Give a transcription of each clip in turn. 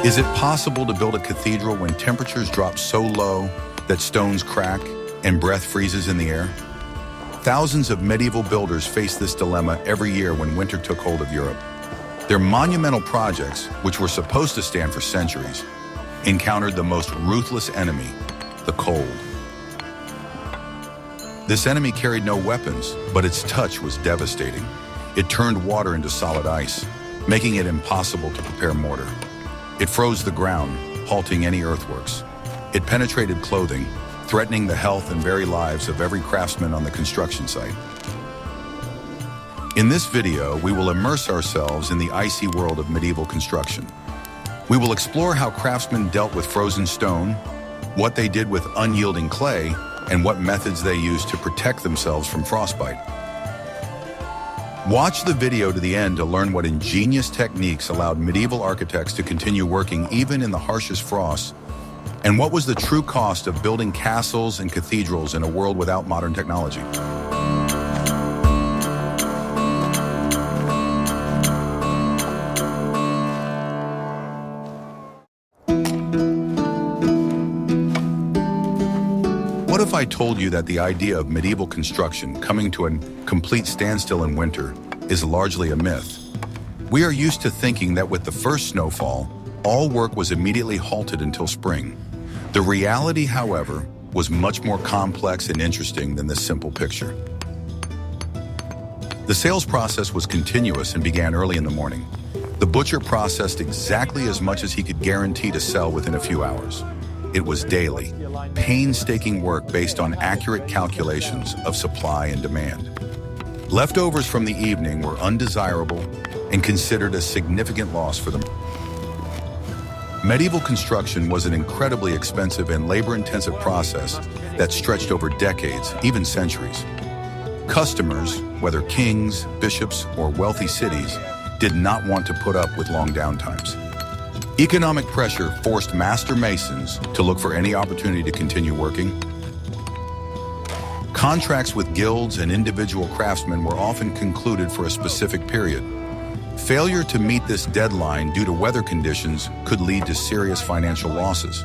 Is it possible to build a cathedral when temperatures drop so low that stones crack and breath freezes in the air? Thousands of medieval builders faced this dilemma every year when winter took hold of Europe. Their monumental projects, which were supposed to stand for centuries, encountered the most ruthless enemy, the cold. This enemy carried no weapons, but its touch was devastating. It turned water into solid ice, making it impossible to prepare mortar. It froze the ground, halting any earthworks. It penetrated clothing, threatening the health and very lives of every craftsman on the construction site. In this video, we will immerse ourselves in the icy world of medieval construction. We will explore how craftsmen dealt with frozen stone, what they did with unyielding clay, and what methods they used to protect themselves from frostbite. Watch the video to the end to learn what ingenious techniques allowed medieval architects to continue working even in the harshest frosts, and what was the true cost of building castles and cathedrals in a world without modern technology. What if I told you that the idea of medieval construction coming to a complete standstill in winter is largely a myth? We are used to thinking that with the first snowfall, all work was immediately halted until spring. The reality, however, was much more complex and interesting than this simple picture. The sales process was continuous and began early in the morning. The butcher processed exactly as much as he could guarantee to sell within a few hours. It was daily, painstaking work based on accurate calculations of supply and demand. Leftovers from the evening were undesirable and considered a significant loss for them. Medieval construction was an incredibly expensive and labor-intensive process that stretched over decades, even centuries. Customers, whether kings, bishops, or wealthy cities, did not want to put up with long downtimes. Economic pressure forced master masons to look for any opportunity to continue working. Contracts with guilds and individual craftsmen were often concluded for a specific period. Failure to meet this deadline due to weather conditions could lead to serious financial losses.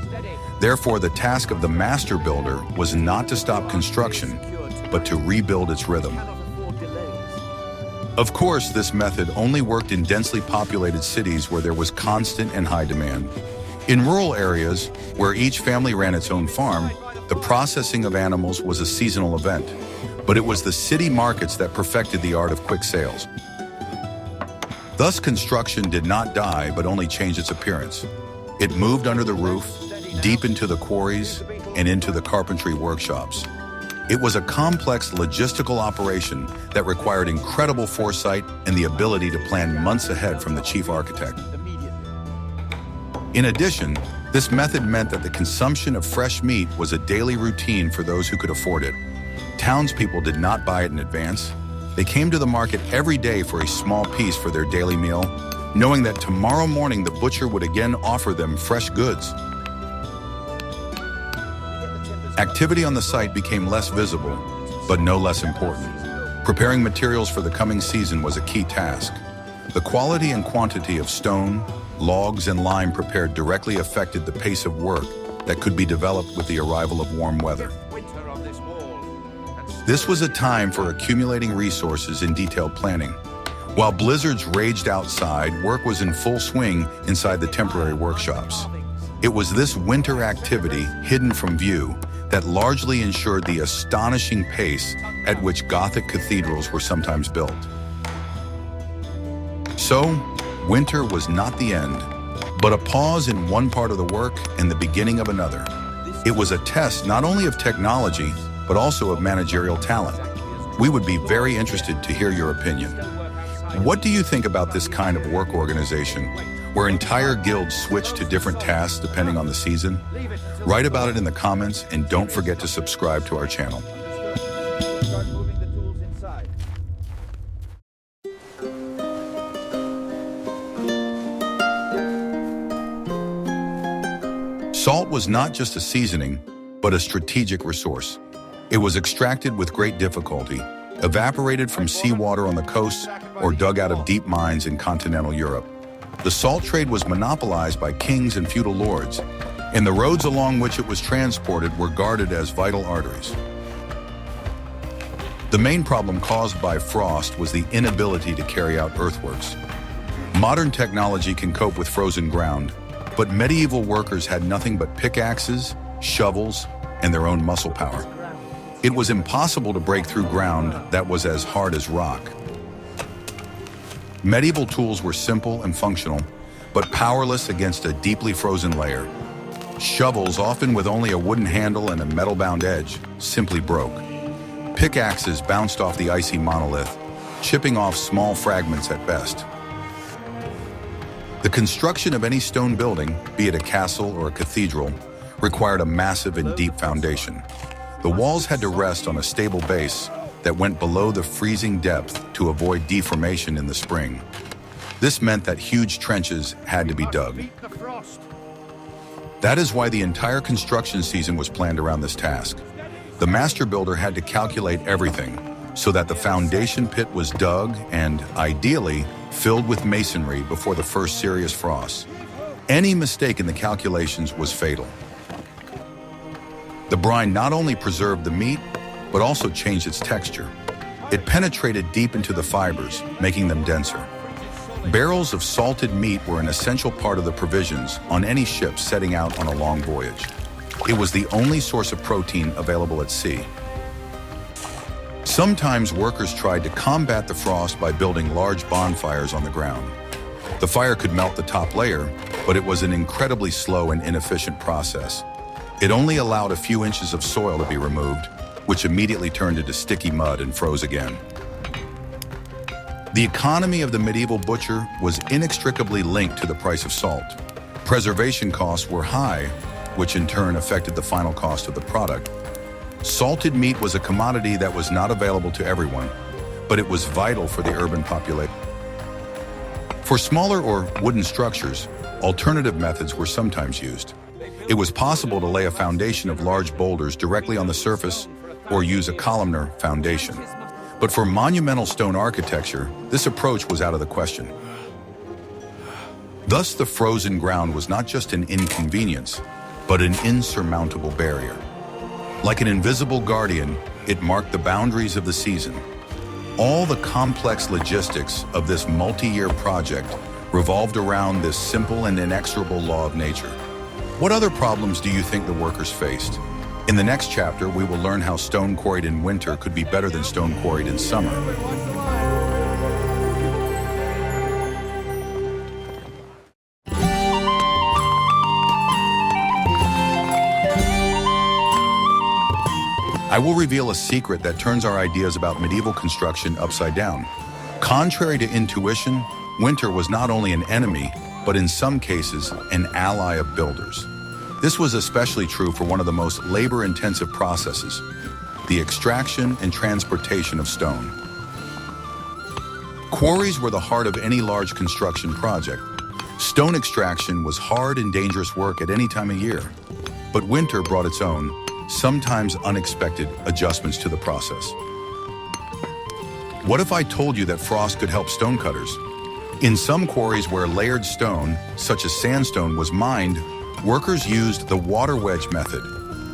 Therefore, the task of the master builder was not to stop construction, but to rebuild its rhythm. Of course, this method only worked in densely populated cities where there was constant and high demand. In rural areas, where each family ran its own farm, the processing of animals was a seasonal event, but it was the city markets that perfected the art of quick sales. Thus, construction did not die, but only changed its appearance. It moved under the roof, deep into the quarries, and into the carpentry workshops. It was a complex logistical operation that required incredible foresight and the ability to plan months ahead from the chief architect. In addition, this method meant that the consumption of fresh meat was a daily routine for those who could afford it. Townspeople did not buy it in advance. They came to the market every day for a small piece for their daily meal, knowing that tomorrow morning the butcher would again offer them fresh goods. Activity on the site became less visible, but no less important. Preparing materials for the coming season was a key task. The quality and quantity of stone, logs, and lime prepared directly affected the pace of work that could be developed with the arrival of warm weather. This was a time for accumulating resources and detailed planning. While blizzards raged outside, work was in full swing inside the temporary workshops. It was this winter activity, hidden from view, that largely ensured the astonishing pace at which Gothic cathedrals were sometimes built. So, winter was not the end, but a pause in one part of the work and the beginning of another. It was a test not only of technology, but also of managerial talent. We would be very interested to hear your opinion. What do you think about this kind of work organization, where entire guilds switch to different tasks depending on the season? Write about it in the comments, and don't forget to subscribe to our channel. Salt was not just a seasoning, but a strategic resource. It was extracted with great difficulty, evaporated from seawater on the coasts, or dug out of deep mines in continental Europe. The salt trade was monopolized by kings and feudal lords, and the roads along which it was transported were guarded as vital arteries. The main problem caused by frost was the inability to carry out earthworks. Modern technology can cope with frozen ground, but medieval workers had nothing but pickaxes, shovels, and their own muscle power. It was impossible to break through ground that was as hard as rock. Medieval tools were simple and functional, but powerless against a deeply frozen layer. Shovels, often with only a wooden handle and a metal-bound edge, simply broke. Pickaxes bounced off the icy monolith, chipping off small fragments at best. The construction of any stone building, be it a castle or a cathedral, required a massive and deep foundation. The walls had to rest on a stable base that went below the freezing depth to avoid deformation in the spring. This meant that huge trenches had to be dug. That is why the entire construction season was planned around this task. The master builder had to calculate everything so that the foundation pit was dug and, ideally, filled with masonry before the first serious frost. Any mistake in the calculations was fatal. The brine not only preserved the meat, but also changed its texture. It penetrated deep into the fibers, making them denser. Barrels of salted meat were an essential part of the provisions on any ship setting out on a long voyage. It was the only source of protein available at sea. Sometimes workers tried to combat the frost by building large bonfires on the ground. The fire could melt the top layer, but it was an incredibly slow and inefficient process. It only allowed a few inches of soil to be removed, which immediately turned into sticky mud and froze again. The economy of the medieval butcher was inextricably linked to the price of salt. Preservation costs were high, which in turn affected the final cost of the product. Salted meat was a commodity that was not available to everyone, but it was vital for the urban population. For smaller or wooden structures, alternative methods were sometimes used. It was possible to lay a foundation of large boulders directly on the surface or use a columnar foundation. But for monumental stone architecture, this approach was out of the question. Thus, the frozen ground was not just an inconvenience, but an insurmountable barrier. Like an invisible guardian, it marked the boundaries of the season. All the complex logistics of this multi-year project revolved around this simple and inexorable law of nature. What other problems do you think the workers faced? In the next chapter, we will learn how stone quarried in winter could be better than stone quarried in summer. I will reveal a secret that turns our ideas about medieval construction upside down. Contrary to intuition, winter was not only an enemy, but in some cases, an ally of builders. This was especially true for one of the most labor-intensive processes, the extraction and transportation of stone. Quarries were the heart of any large construction project. Stone extraction was hard and dangerous work at any time of year, but winter brought its own, sometimes unexpected, adjustments to the process. What if I told you that frost could help stonecutters? In some quarries where layered stone, such as sandstone, was mined, workers used the water wedge method.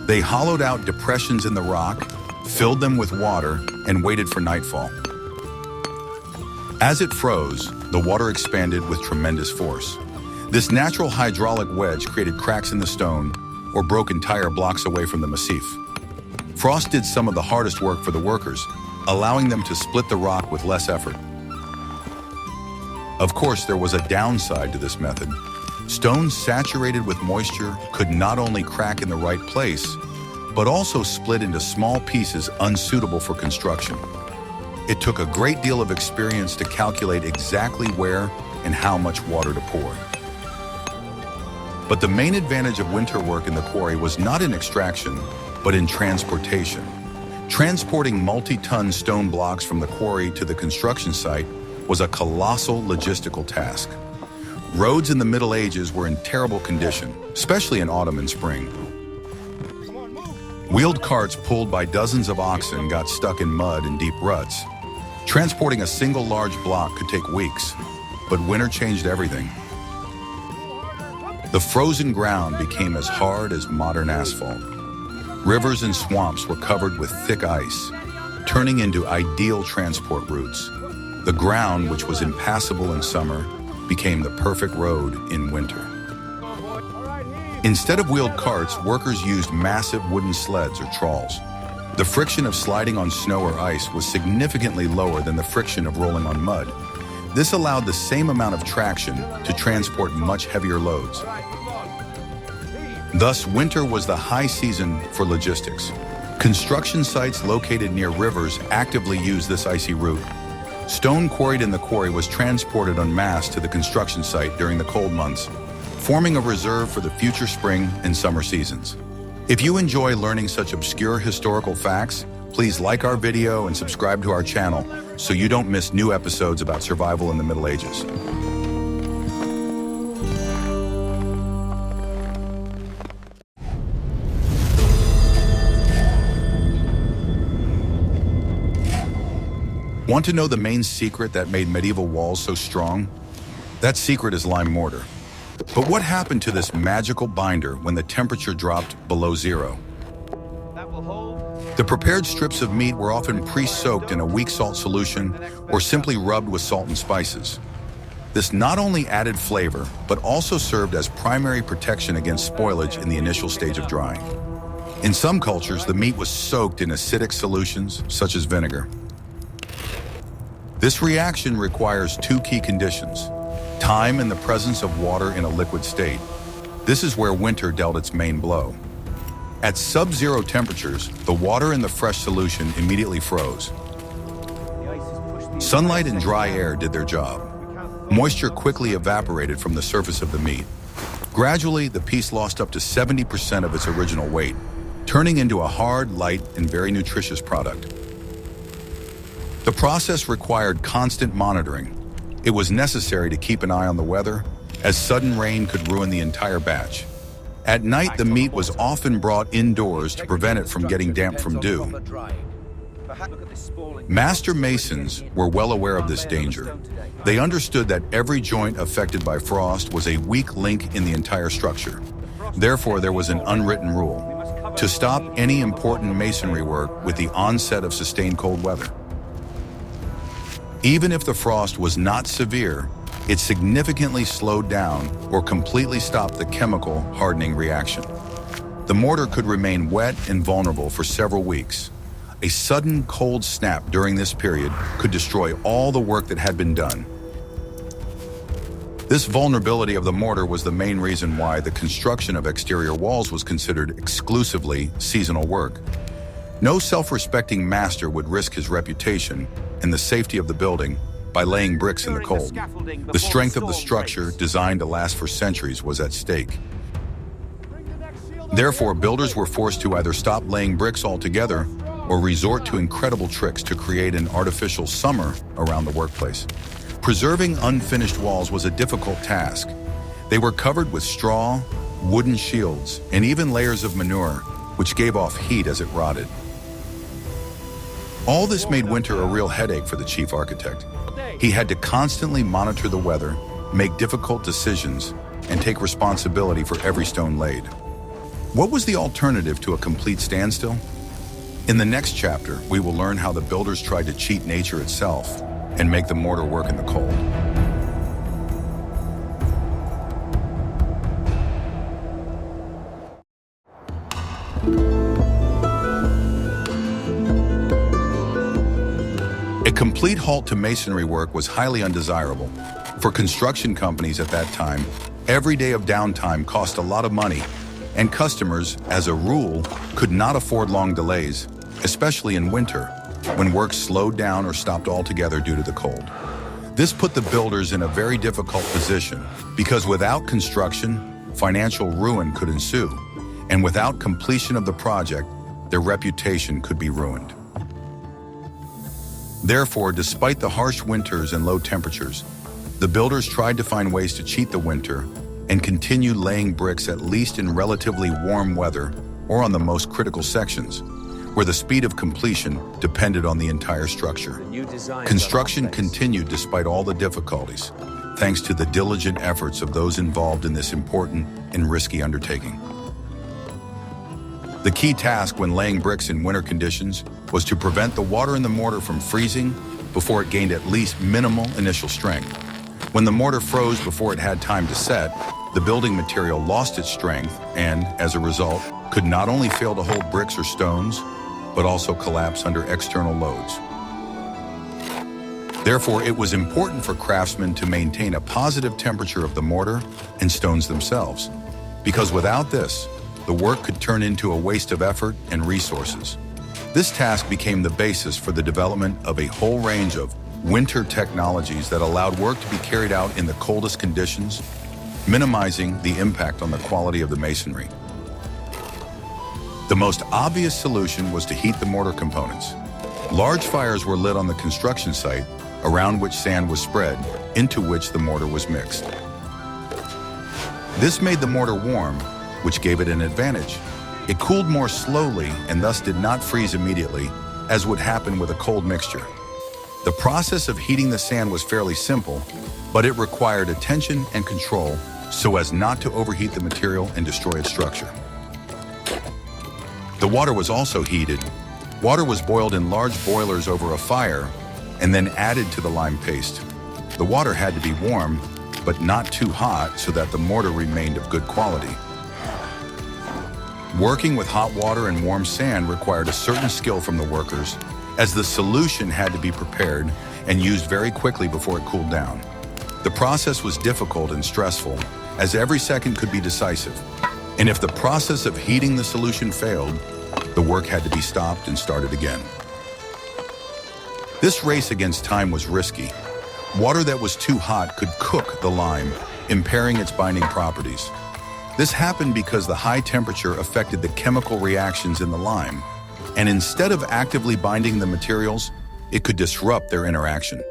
They hollowed out depressions in the rock, filled them with water, and waited for nightfall. As it froze, the water expanded with tremendous force. This natural hydraulic wedge created cracks in the stone or broke entire blocks away from the massif. Frost did some of the hardest work for the workers, allowing them to split the rock with less effort. Of course, there was a downside to this method. Stone saturated with moisture could not only crack in the right place, but also split into small pieces unsuitable for construction. It took a great deal of experience to calculate exactly where and how much water to pour. But the main advantage of winter work in the quarry was not in extraction, but in transportation. Transporting multi-ton stone blocks from the quarry to the construction site was a colossal logistical task. Roads in the Middle Ages were in terrible condition, especially in autumn and spring. Wheeled carts pulled by dozens of oxen got stuck in mud and deep ruts. Transporting a single large block could take weeks, but winter changed everything. The frozen ground became as hard as modern asphalt. Rivers and swamps were covered with thick ice, turning into ideal transport routes. The ground, which was impassable in summer, became the perfect road in winter. Instead of wheeled carts, workers used massive wooden sleds or trolls. The friction of sliding on snow or ice was significantly lower than the friction of rolling on mud. This allowed the same amount of traction to transport much heavier loads. Thus, winter was the high season for logistics. Construction sites located near rivers actively used this icy route. Stone quarried in the quarry was transported en masse to the construction site during the cold months, forming a reserve for the future spring and summer seasons. If you enjoy learning such obscure historical facts, please like our video and subscribe to our channel so you don't miss new episodes about survival in the Middle Ages. Want to know the main secret that made medieval walls so strong? That secret is lime mortar. But what happened to this magical binder when the temperature dropped below zero? The prepared strips of meat were often pre-soaked in a weak salt solution or simply rubbed with salt and spices. This not only added flavor, but also served as primary protection against spoilage in the initial stage of drying. In some cultures, the meat was soaked in acidic solutions, such as vinegar. This reaction requires two key conditions: time and the presence of water in a liquid state. This is where winter dealt its main blow. At sub-zero temperatures, the water in the fresh solution immediately froze. Sunlight and dry air did their job. Moisture quickly evaporated from the surface of the meat. Gradually, the piece lost up to 70% of its original weight, turning into a hard, light, and very nutritious product. The process required constant monitoring. It was necessary to keep an eye on the weather, as sudden rain could ruin the entire batch. At night, the meat was often brought indoors to prevent it from getting damp from dew. Master masons were well aware of this danger. They understood that every joint affected by frost was a weak link in the entire structure. Therefore, there was an unwritten rule: to stop any important masonry work with the onset of sustained cold weather. Even if the frost was not severe, it significantly slowed down or completely stopped the chemical hardening reaction. The mortar could remain wet and vulnerable for several weeks. A sudden cold snap during this period could destroy all the work that had been done. This vulnerability of the mortar was the main reason why the construction of exterior walls was considered exclusively seasonal work. No self-respecting master would risk his reputation and the safety of the building by laying bricks in the cold. The strength of the structure, designed to last for centuries, was at stake. Therefore, builders were forced to either stop laying bricks altogether or resort to incredible tricks to create an artificial summer around the workplace. Preserving unfinished walls was a difficult task. They were covered with straw, wooden shields, and even layers of manure, which gave off heat as it rotted. All this made winter a real headache for the chief architect. He had to constantly monitor the weather, make difficult decisions, and take responsibility for every stone laid. What was the alternative to a complete standstill? In the next chapter, we will learn how the builders tried to cheat nature itself and make the mortar work in the cold. A complete halt to masonry work was highly undesirable. For construction companies at that time, every day of downtime cost a lot of money, and customers, as a rule, could not afford long delays, especially in winter, when work slowed down or stopped altogether due to the cold. This put the builders in a very difficult position, because without construction, financial ruin could ensue, and without completion of the project, their reputation could be ruined. Therefore, despite the harsh winters and low temperatures, the builders tried to find ways to cheat the winter and continue laying bricks at least in relatively warm weather or on the most critical sections, where the speed of completion depended on the entire structure. Construction continued despite all the difficulties. thanks to the diligent efforts of those involved in this important and risky undertaking. The key task when laying bricks in winter conditions was to prevent the water in the mortar from freezing before it gained at least minimal initial strength. When the mortar froze before it had time to set, the building material lost its strength and, as a result, could not only fail to hold bricks or stones, but also collapse under external loads. Therefore, it was important for craftsmen to maintain a positive temperature of the mortar and stones themselves, because without this, the work could turn into a waste of effort and resources. This task became the basis for the development of a whole range of winter technologies that allowed work to be carried out in the coldest conditions, minimizing the impact on the quality of the masonry. The most obvious solution was to heat the mortar components. Large fires were lit on the construction site, around which sand was spread, into which the mortar was mixed. This made the mortar warm, which gave it an advantage. It cooled more slowly and thus did not freeze immediately, as would happen with a cold mixture. The process of heating the sand was fairly simple, but it required attention and control so as not to overheat the material and destroy its structure. The water was also heated. Water was boiled in large boilers over a fire and then added to the lime paste. The water had to be warm, but not too hot so that the mortar remained of good quality. Working with hot water and warm sand required a certain skill from the workers, as the solution had to be prepared and used very quickly before it cooled down. The process was difficult and stressful, as every second could be decisive. And if the process of heating the solution failed, the work had to be stopped and started again. This race against time was risky. Water that was too hot could cook the lime, impairing its binding properties. This happened because the high temperature affected the chemical reactions in the lime, and instead of actively binding the materials, it could disrupt their interaction.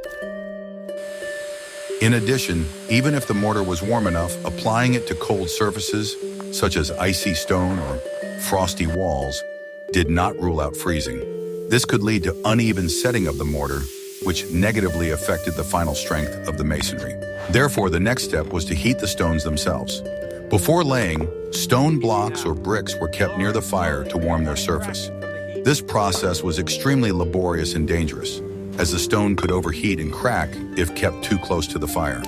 In addition, even if the mortar was warm enough, applying it to cold surfaces, such as icy stone or frosty walls, did not rule out freezing. This could lead to uneven setting of the mortar, which negatively affected the final strength of the masonry. Therefore, the next step was to heat the stones themselves. Before laying, stone blocks or bricks were kept near the fire to warm their surface. This process was extremely laborious and dangerous, as the stone could overheat and crack if kept too close to the fire.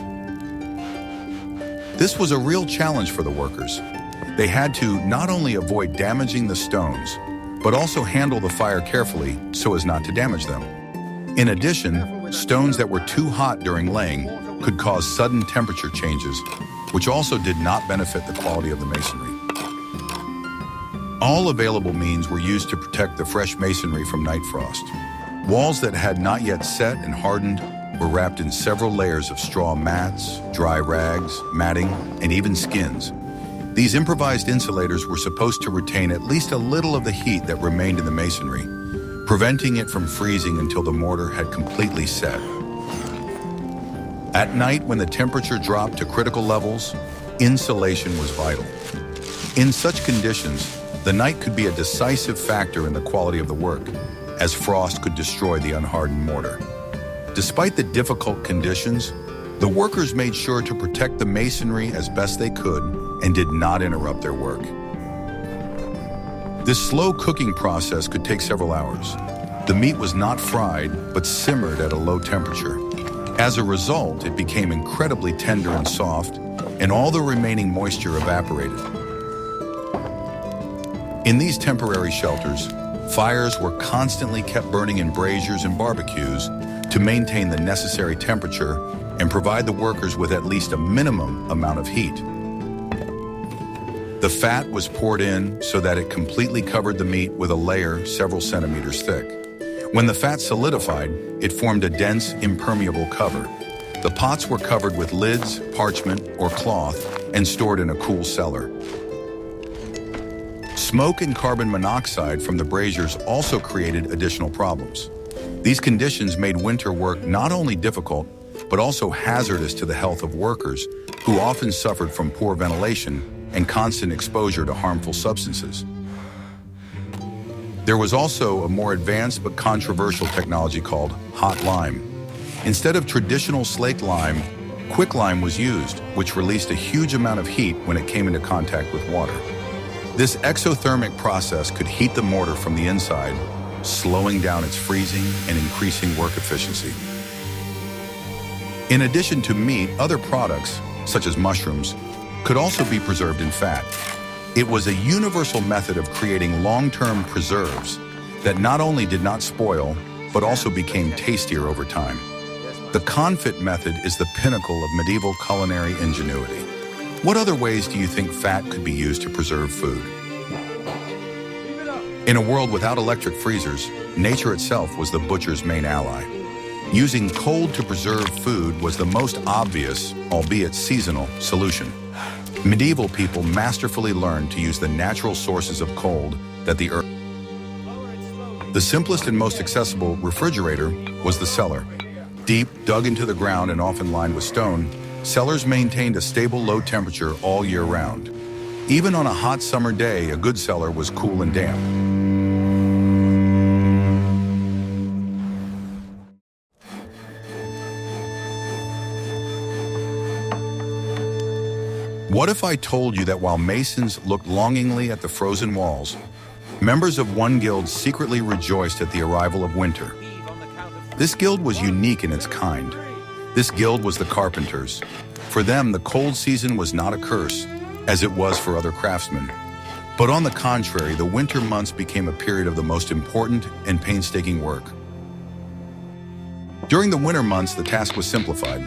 This was a real challenge for the workers. They had to not only avoid damaging the stones, but also handle the fire carefully so as not to damage them. In addition, stones that were too hot during laying could cause sudden temperature changes, which also did not benefit the quality of the masonry. All available means were used to protect the fresh masonry from night frost. Walls that had not yet set and hardened were wrapped in several layers of straw mats, dry rags, matting, and even skins. These improvised insulators were supposed to retain at least a little of the heat that remained in the masonry, preventing it from freezing until the mortar had completely set. At night, when the temperature dropped to critical levels, insulation was vital. In such conditions, the night could be a decisive factor in the quality of the work, as frost could destroy the unhardened mortar. Despite the difficult conditions, the workers made sure to protect the masonry as best they could and did not interrupt their work. This slow cooking process could take several hours. The meat was not fried, but simmered at a low temperature. As a result, it became incredibly tender and soft, and all the remaining moisture evaporated. In these temporary shelters, fires were constantly kept burning in braziers and barbecues to maintain the necessary temperature and provide the workers with at least a minimum amount of heat. The fat was poured in so that it completely covered the meat with a layer several centimeters thick. When the fat solidified, it formed a dense, impermeable cover. The pots were covered with lids, parchment, or cloth and stored in a cool cellar. Smoke and carbon monoxide from the braziers also created additional problems. These conditions made winter work not only difficult, but also hazardous to the health of workers, who often suffered from poor ventilation and constant exposure to harmful substances. There was also a more advanced but controversial technology called hot lime. Instead of traditional slaked lime, quicklime was used, which released a huge amount of heat when it came into contact with water. This exothermic process could heat the mortar from the inside, slowing down its freezing and increasing work efficiency. In addition to meat, other products, such as mushrooms, could also be preserved in fat. It was a universal method of creating long-term preserves that not only did not spoil, but also became tastier over time. The confit method is the pinnacle of medieval culinary ingenuity. What other ways do you think fat could be used to preserve food? In a world without electric freezers, nature itself was the butcher's main ally. Using cold to preserve food was the most obvious, albeit seasonal, solution. Medieval people masterfully learned to use the natural sources of cold that the earth. The simplest and most accessible refrigerator was the cellar. Deep, dug into the ground and often lined with stone, cellars maintained a stable low temperature all year round. Even on a hot summer day, a good cellar was cool and damp. What if I told you that while masons looked longingly at the frozen walls, members of one guild secretly rejoiced at the arrival of winter? This guild was unique in its kind. This guild was the carpenters. For them, the cold season was not a curse, as it was for other craftsmen. But on the contrary, the winter months became a period of the most important and painstaking work. During the winter months, the task was simplified.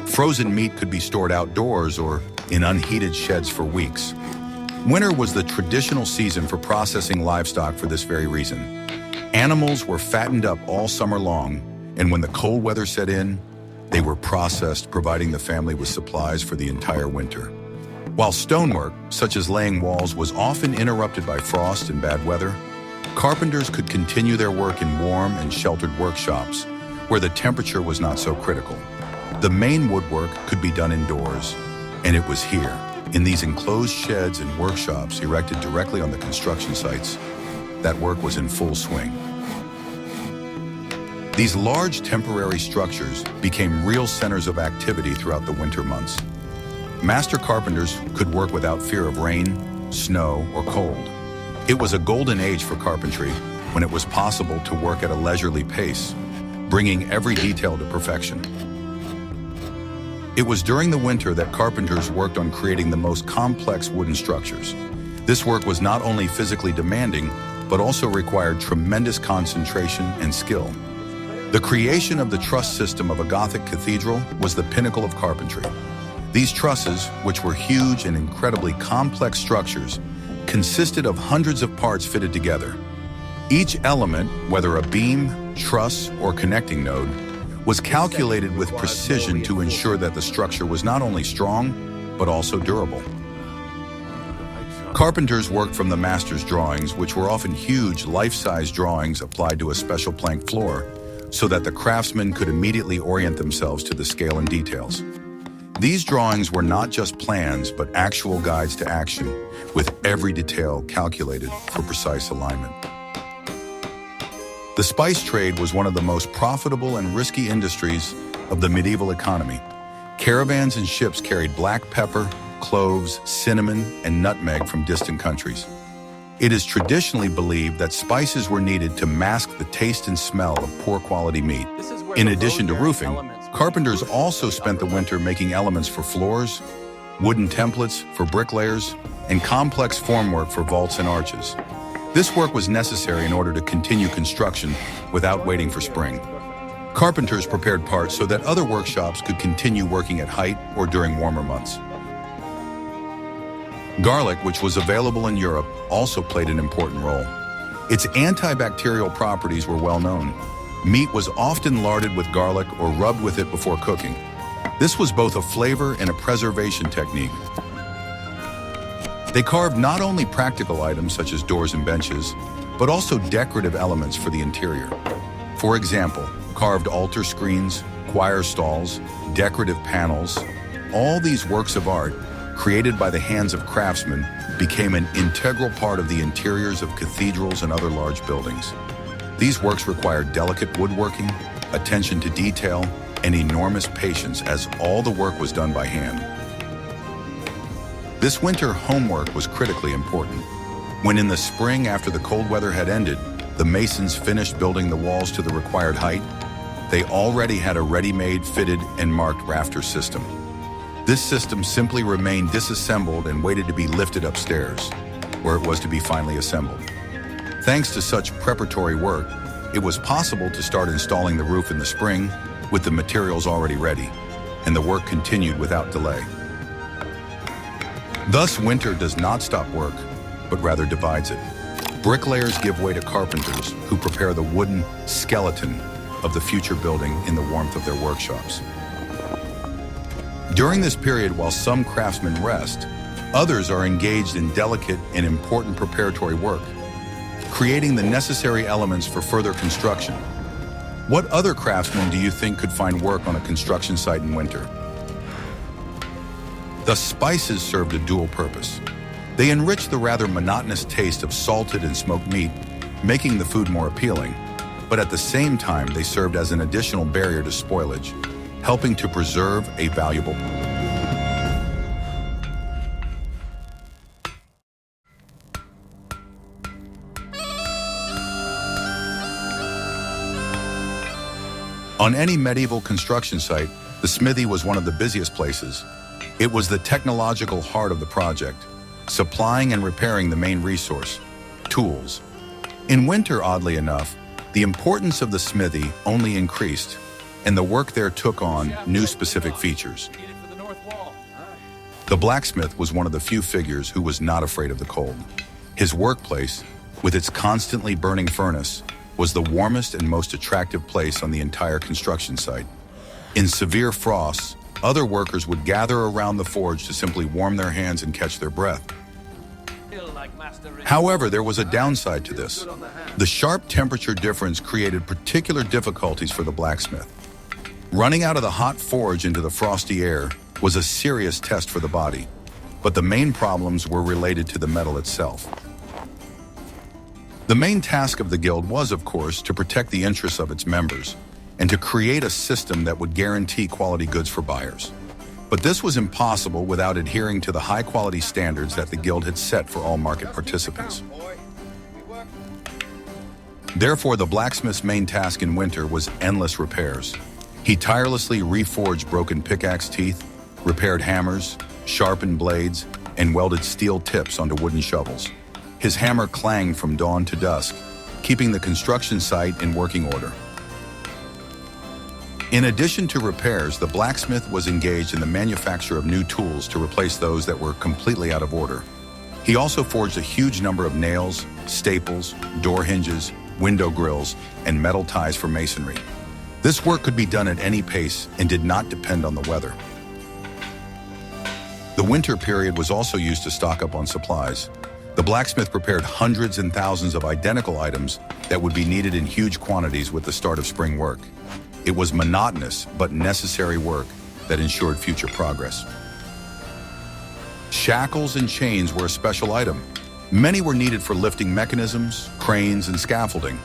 Frozen meat could be stored outdoors or in unheated sheds for weeks. Winter was the traditional season for processing livestock for this very reason. Animals were fattened up all summer long, and when the cold weather set in, they were processed, providing the family with supplies for the entire winter. While stonework, such as laying walls, was often interrupted by frost and bad weather, carpenters could continue their work in warm and sheltered workshops where the temperature was not so critical. The main woodwork could be done indoors, and it was here, in these enclosed sheds and workshops erected directly on the construction sites, that work was in full swing. These large temporary structures became real centers of activity throughout the winter months. Master carpenters could work without fear of rain, snow, or cold. It was a golden age for carpentry when it was possible to work at a leisurely pace, bringing every detail to perfection. It was during the winter that carpenters worked on creating the most complex wooden structures. This work was not only physically demanding, but also required tremendous concentration and skill. The creation of the truss system of a Gothic cathedral was the pinnacle of carpentry. These trusses, which were huge and incredibly complex structures, consisted of hundreds of parts fitted together. Each element, whether a beam, truss, or connecting node, was calculated with precision to ensure that the structure was not only strong, but also durable. Carpenters worked from the master's drawings, which were often huge, life-size drawings applied to a special plank floor, so that the craftsmen could immediately orient themselves to the scale and details. These drawings were not just plans, but actual guides to action, with every detail calculated for precise alignment. The spice trade was one of the most profitable and risky industries of the medieval economy. Caravans and ships carried black pepper, cloves, cinnamon, and nutmeg from distant countries. It is traditionally believed that spices were needed to mask the taste and smell of poor quality meat. In addition to roofing, carpenters also spent the winter making elements for floors, wooden templates for bricklayers, and complex formwork for vaults and arches. This work was necessary in order to continue construction without waiting for spring. Carpenters prepared parts so that other workshops could continue working at height or during warmer months. Garlic, which was available in Europe, also played an important role. Its antibacterial properties were well known. Meat was often larded with garlic or rubbed with it before cooking. This was both a flavor and a preservation technique. They carved not only practical items such as doors and benches, but also decorative elements for the interior. For example, carved altar screens, choir stalls, decorative panels, all these works of art, created by the hands of craftsmen, became an integral part of the interiors of cathedrals and other large buildings. These works required delicate woodworking, attention to detail, and enormous patience as all the work was done by hand. This winter homework was critically important. When in the spring after the cold weather had ended, the masons finished building the walls to the required height, they already had a ready-made, fitted, and marked rafter system. This system simply remained disassembled and waited to be lifted upstairs, where it was to be finally assembled. Thanks to such preparatory work, it was possible to start installing the roof in the spring with the materials already ready, and the work continued without delay. Thus, winter does not stop work, but rather divides it. Bricklayers give way to carpenters who prepare the wooden skeleton of the future building in the warmth of their workshops. During this period, while some craftsmen rest, others are engaged in delicate and important preparatory work, creating the necessary elements for further construction. What other craftsmen do you think could find work on a construction site in winter? The spices served a dual purpose. They enriched the rather monotonous taste of salted and smoked meat, making the food more appealing, but at the same time they served as an additional barrier to spoilage, helping to preserve a valuable. On any medieval construction site, the smithy was one of the busiest places. It was the technological heart of the project, supplying and repairing the main resource, tools. In winter, oddly enough, the importance of the smithy only increased, and the work there took on new specific features. The blacksmith was one of the few figures who was not afraid of the cold. His workplace, with its constantly burning furnace, was the warmest and most attractive place on the entire construction site. In severe frosts, other workers would gather around the forge to simply warm their hands and catch their breath. However, there was a downside to this. The sharp temperature difference created particular difficulties for the blacksmith. Running out of the hot forge into the frosty air was a serious test for the body, but the main problems were related to the metal itself. The main task of the guild was, of course, to protect the interests of its members and to create a system that would guarantee quality goods for buyers. But this was impossible without adhering to the high-quality standards that the guild had set for all market participants. Therefore, the blacksmith's main task in winter was endless repairs. He tirelessly reforged broken pickaxe teeth, repaired hammers, sharpened blades, and welded steel tips onto wooden shovels. His hammer clanged from dawn to dusk, keeping the construction site in working order. In addition to repairs, the blacksmith was engaged in the manufacture of new tools to replace those that were completely out of order. He also forged a huge number of nails, staples, door hinges, window grills, and metal ties for masonry. This work could be done at any pace and did not depend on the weather. The winter period was also used to stock up on supplies. The blacksmith prepared hundreds and thousands of identical items that would be needed in huge quantities with the start of spring work. It was monotonous but necessary work that ensured future progress. Shackles and chains were a special item. Many were needed for lifting mechanisms, cranes, and scaffolding.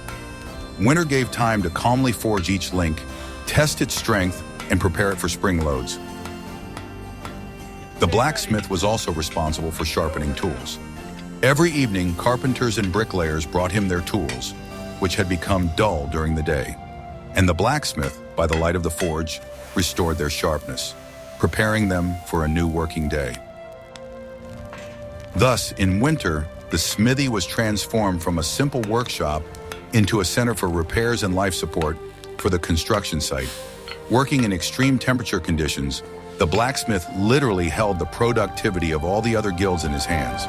Winter gave time to calmly forge each link, test its strength, and prepare it for spring loads. The blacksmith was also responsible for sharpening tools. Every evening, carpenters and bricklayers brought him their tools, which had become dull during the day, and the blacksmith, by the light of the forge, restored their sharpness, preparing them for a new working day. Thus, in winter, the smithy was transformed from a simple workshop into a center for repairs and life support for the construction site. Working in extreme temperature conditions, the blacksmith literally held the productivity of all the other guilds in his hands.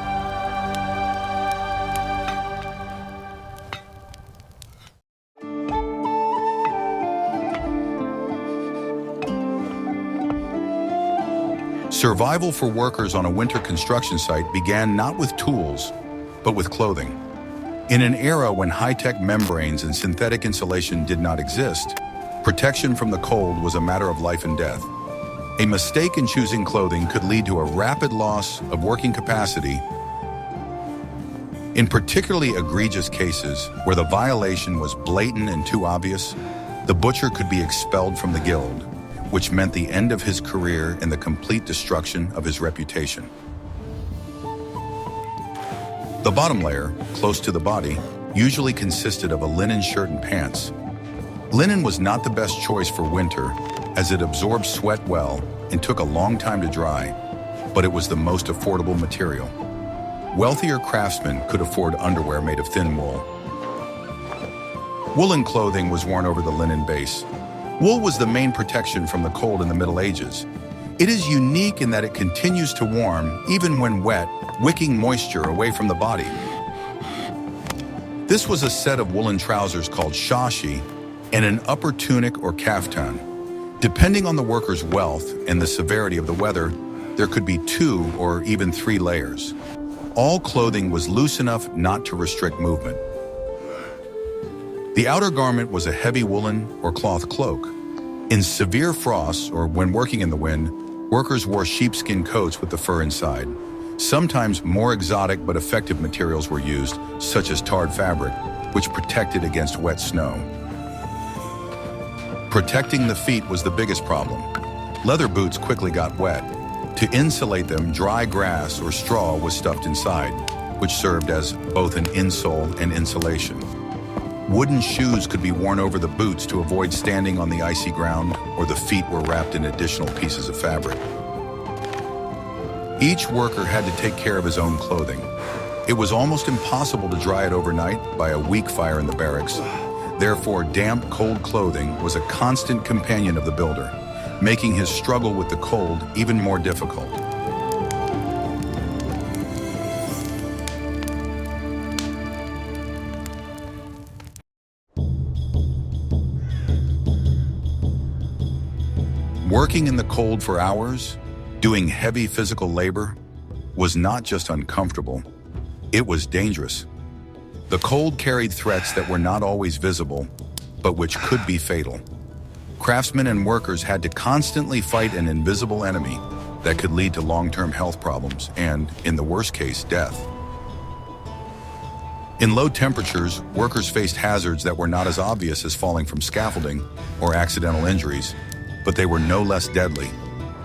Survival for workers on a winter construction site began not with tools, but with clothing. In an era when high-tech membranes and synthetic insulation did not exist, protection from the cold was a matter of life and death. A mistake in choosing clothing could lead to a rapid loss of working capacity. In particularly egregious cases where the violation was blatant and too obvious, the butcher could be expelled from the guild, which meant the end of his career and the complete destruction of his reputation. The bottom layer, close to the body, usually consisted of a linen shirt and pants. Linen was not the best choice for winter, as it absorbed sweat well and took a long time to dry, but it was the most affordable material. Wealthier craftsmen could afford underwear made of thin wool. Woolen clothing was worn over the linen base. Wool was the main protection from the cold in the Middle Ages. It is unique in that it continues to warm even when wet, wicking moisture away from the body. This was a set of woolen trousers called shashi and an upper tunic or kaftan. Depending on the worker's wealth and the severity of the weather, there could be 2 or even 3 layers. All clothing was loose enough not to restrict movement. The outer garment was a heavy woolen or cloth cloak. In severe frosts or when working in the wind, workers wore sheepskin coats with the fur inside. Sometimes more exotic but effective materials were used, such as tarred fabric, which protected against wet snow. Protecting the feet was the biggest problem. Leather boots quickly got wet. To insulate them, dry grass or straw was stuffed inside, which served as both an insole and insulation. Wooden shoes could be worn over the boots to avoid standing on the icy ground, or the feet were wrapped in additional pieces of fabric. Each worker had to take care of his own clothing. It was almost impossible to dry it overnight by a weak fire in the barracks. Therefore, damp, cold clothing was a constant companion of the builder, making his struggle with the cold even more difficult. Working in the cold for hours, doing heavy physical labor, was not just uncomfortable, it was dangerous. The cold carried threats that were not always visible, but which could be fatal. Craftsmen and workers had to constantly fight an invisible enemy that could lead to long-term health problems and, in the worst case, death. In low temperatures, workers faced hazards that were not as obvious as falling from scaffolding or accidental injuries, but they were no less deadly.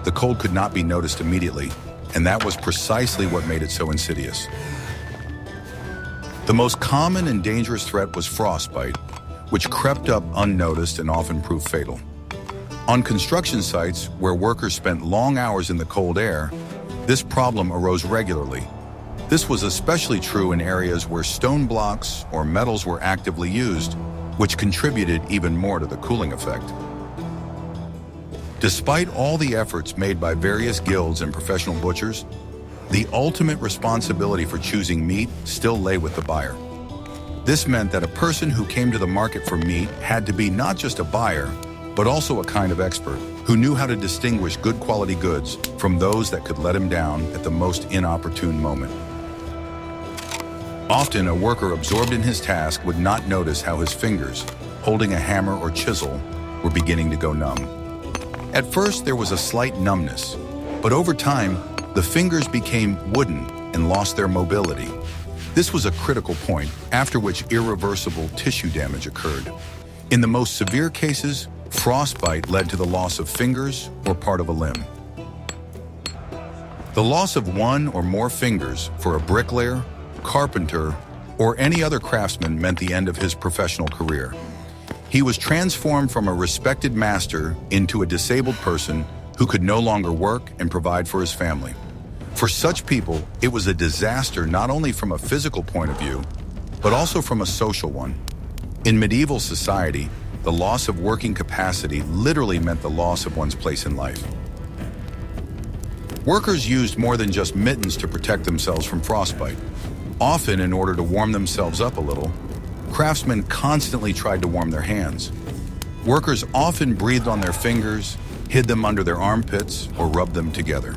The cold could not be noticed immediately, and that was precisely what made it so insidious. The most common and dangerous threat was frostbite, which crept up unnoticed and often proved fatal. On construction sites, where workers spent long hours in the cold air, this problem arose regularly. This was especially true in areas where stone blocks or metals were actively used, which contributed even more to the cooling effect. Despite all the efforts made by various guilds and professional butchers, the ultimate responsibility for choosing meat still lay with the buyer. This meant that a person who came to the market for meat had to be not just a buyer, but also a kind of expert who knew how to distinguish good quality goods from those that could let him down at the most inopportune moment. Often, a worker absorbed in his task would not notice how his fingers, holding a hammer or chisel, were beginning to go numb. At first, there was a slight numbness, but over time, the fingers became wooden and lost their mobility. This was a critical point, after which irreversible tissue damage occurred. In the most severe cases, frostbite led to the loss of fingers or part of a limb. The loss of one or more fingers for a bricklayer, carpenter, or any other craftsman meant the end of his professional career. He was transformed from a respected master into a disabled person who could no longer work and provide for his family. For such people, it was a disaster not only from a physical point of view, but also from a social one. In medieval society, the loss of working capacity literally meant the loss of one's place in life. Workers used more than just mittens to protect themselves from frostbite. Often, in order to warm themselves up a little, craftsmen constantly tried to warm their hands. Workers often breathed on their fingers, hid them under their armpits, or rubbed them together.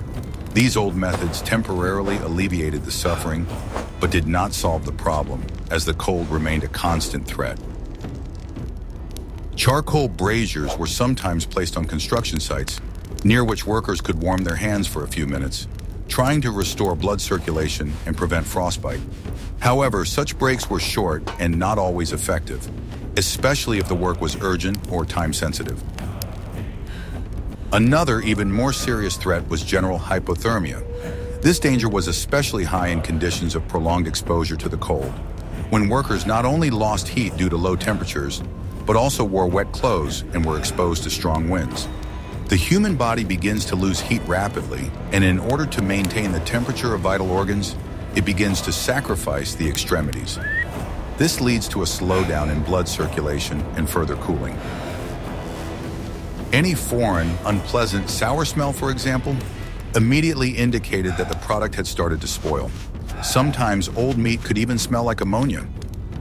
These old methods temporarily alleviated the suffering, but did not solve the problem, as the cold remained a constant threat. Charcoal braziers were sometimes placed on construction sites, near which workers could warm their hands for a few minutes, trying to restore blood circulation and prevent frostbite. However, such breaks were short and not always effective, especially if the work was urgent or time-sensitive. Another, even more serious threat was general hypothermia. This danger was especially high in conditions of prolonged exposure to the cold, when workers not only lost heat due to low temperatures, but also wore wet clothes and were exposed to strong winds. The human body begins to lose heat rapidly, and in order to maintain the temperature of vital organs, it begins to sacrifice the extremities. This leads to a slowdown in blood circulation and further cooling. Any foreign, unpleasant, sour smell, for example, immediately indicated that the product had started to spoil. Sometimes old meat could even smell like ammonia.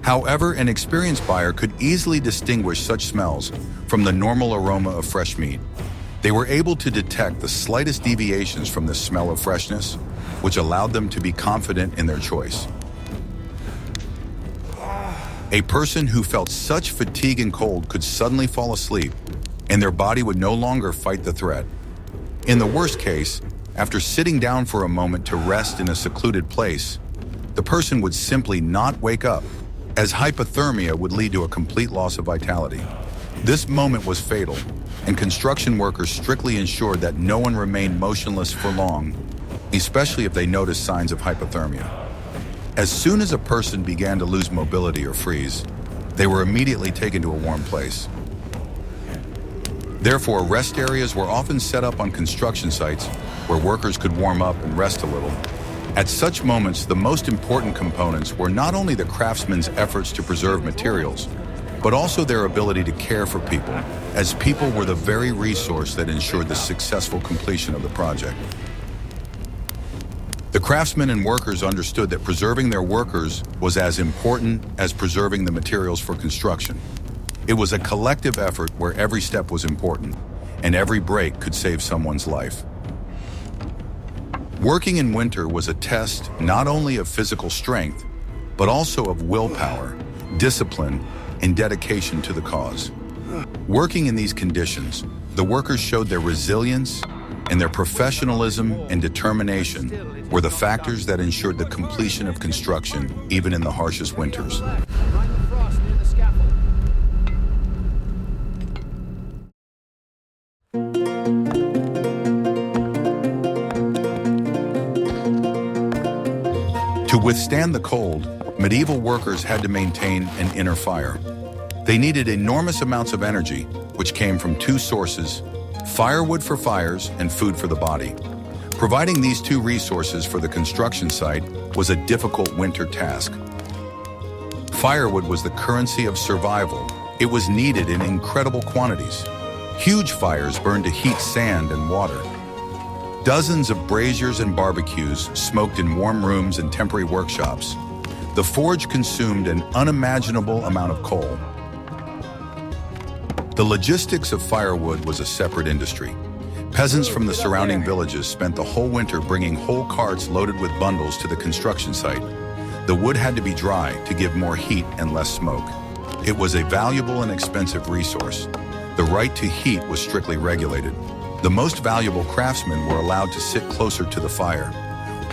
However, an experienced buyer could easily distinguish such smells from the normal aroma of fresh meat. They were able to detect the slightest deviations from the smell of freshness, which allowed them to be confident in their choice. A person who felt such fatigue and cold could suddenly fall asleep, and their body would no longer fight the threat. In the worst case, after sitting down for a moment to rest in a secluded place, the person would simply not wake up, as hypothermia would lead to a complete loss of vitality. This moment was fatal, and construction workers strictly ensured that no one remained motionless for long, especially if they noticed signs of hypothermia. As soon as a person began to lose mobility or freeze, they were immediately taken to a warm place. Therefore, rest areas were often set up on construction sites where workers could warm up and rest a little. At such moments, the most important components were not only the craftsman's efforts to preserve materials, but also their ability to care for people, as people were the very resource that ensured the successful completion of the project. The craftsmen and workers understood that preserving their workers was as important as preserving the materials for construction. It was a collective effort where every step was important, and every break could save someone's life. Working in winter was a test not only of physical strength, but also of willpower, discipline, and dedication to the cause. Working in these conditions, the workers showed their resilience, and their professionalism and determination were the factors that ensured the completion of construction even in the harshest winters. To withstand the cold, medieval workers had to maintain an inner fire. They needed enormous amounts of energy, which came from two sources: firewood for fires and food for the body. Providing these two resources for the construction site was a difficult winter task. Firewood was the currency of survival. It was needed in incredible quantities. Huge fires burned to heat sand and water. Dozens of braziers and barbecues smoked in warm rooms and temporary workshops. The forge consumed an unimaginable amount of coal. The logistics of firewood was a separate industry. Peasants from the surrounding villages spent the whole winter bringing whole carts loaded with bundles to the construction site. The wood had to be dry to give more heat and less smoke. It was a valuable and expensive resource. The right to heat was strictly regulated. The most valuable craftsmen were allowed to sit closer to the fire.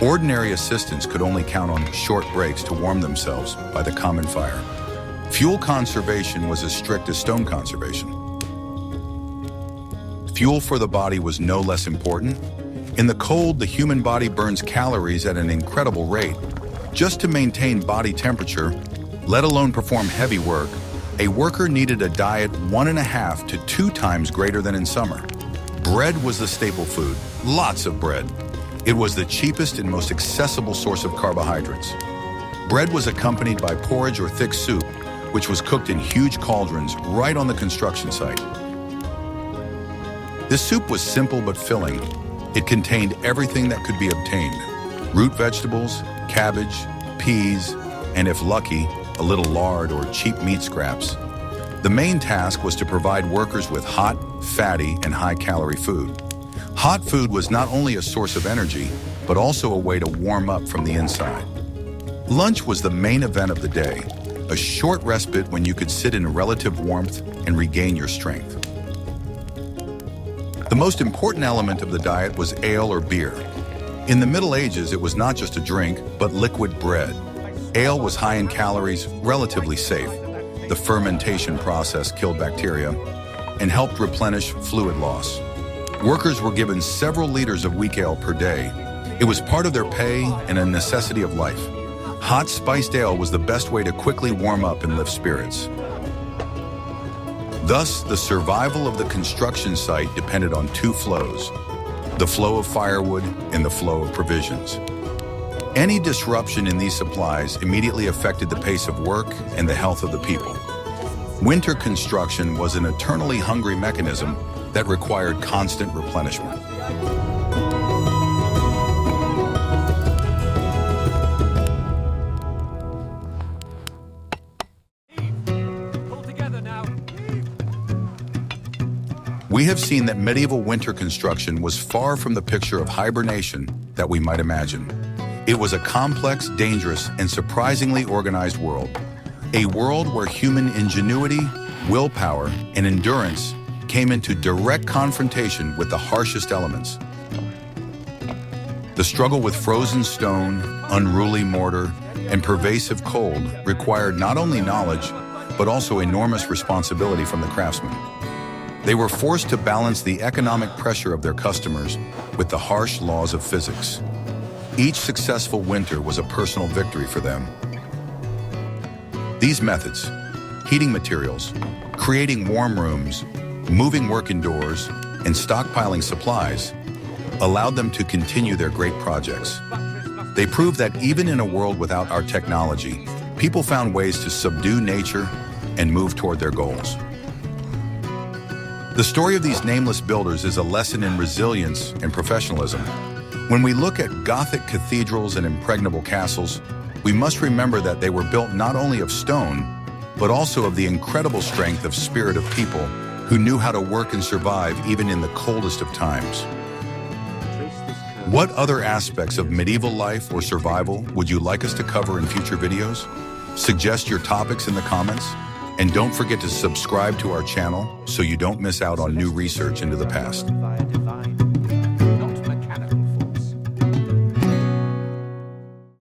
Ordinary assistants could only count on short breaks to warm themselves by the common fire. Fuel conservation was as strict as stone conservation. Fuel for the body was no less important. In the cold, the human body burns calories at an incredible rate. Just to maintain body temperature, let alone perform heavy work, a worker needed a diet 1.5 to 2 times greater than in summer. Bread was the staple food, lots of bread. It was the cheapest and most accessible source of carbohydrates. Bread was accompanied by porridge or thick soup, which was cooked in huge cauldrons right on the construction site. This soup was simple but filling. It contained everything that could be obtained: root vegetables, cabbage, peas, and if lucky, a little lard or cheap meat scraps. The main task was to provide workers with hot, fatty, and high-calorie food. Hot food was not only a source of energy, but also a way to warm up from the inside. Lunch was the main event of the day, a short respite when you could sit in relative warmth and regain your strength. The most important element of the diet was ale or beer. In the Middle Ages, it was not just a drink, but liquid bread. Ale was high in calories, relatively safe. The fermentation process killed bacteria and helped replenish fluid loss. Workers were given several liters of weak ale per day. It was part of their pay and a necessity of life. Hot spiced ale was the best way to quickly warm up and lift spirits. Thus, the survival of the construction site depended on two flows: the flow of firewood and the flow of provisions. Any disruption in these supplies immediately affected the pace of work and the health of the people. Winter construction was an eternally hungry mechanism that required constant replenishment. We have seen that medieval winter construction was far from the picture of hibernation that we might imagine. It was a complex, dangerous, and surprisingly organized world. A world where human ingenuity, willpower, and endurance came into direct confrontation with the harshest elements. The struggle with frozen stone, unruly mortar, and pervasive cold required not only knowledge, but also enormous responsibility from the craftsmen. They were forced to balance the economic pressure of their customers with the harsh laws of physics. Each successful winter was a personal victory for them. These methods, heating materials, creating warm rooms, moving work indoors, and stockpiling supplies, allowed them to continue their great projects. They proved that even in a world without our technology, people found ways to subdue nature and move toward their goals. The story of these nameless builders is a lesson in resilience and professionalism. When we look at Gothic cathedrals and impregnable castles, we must remember that they were built not only of stone, but also of the incredible strength of spirit of people who knew how to work and survive even in the coldest of times. What other aspects of medieval life or survival would you like us to cover in future videos? Suggest your topics in the comments, and don't forget to subscribe to our channel so you don't miss out on new research into the past.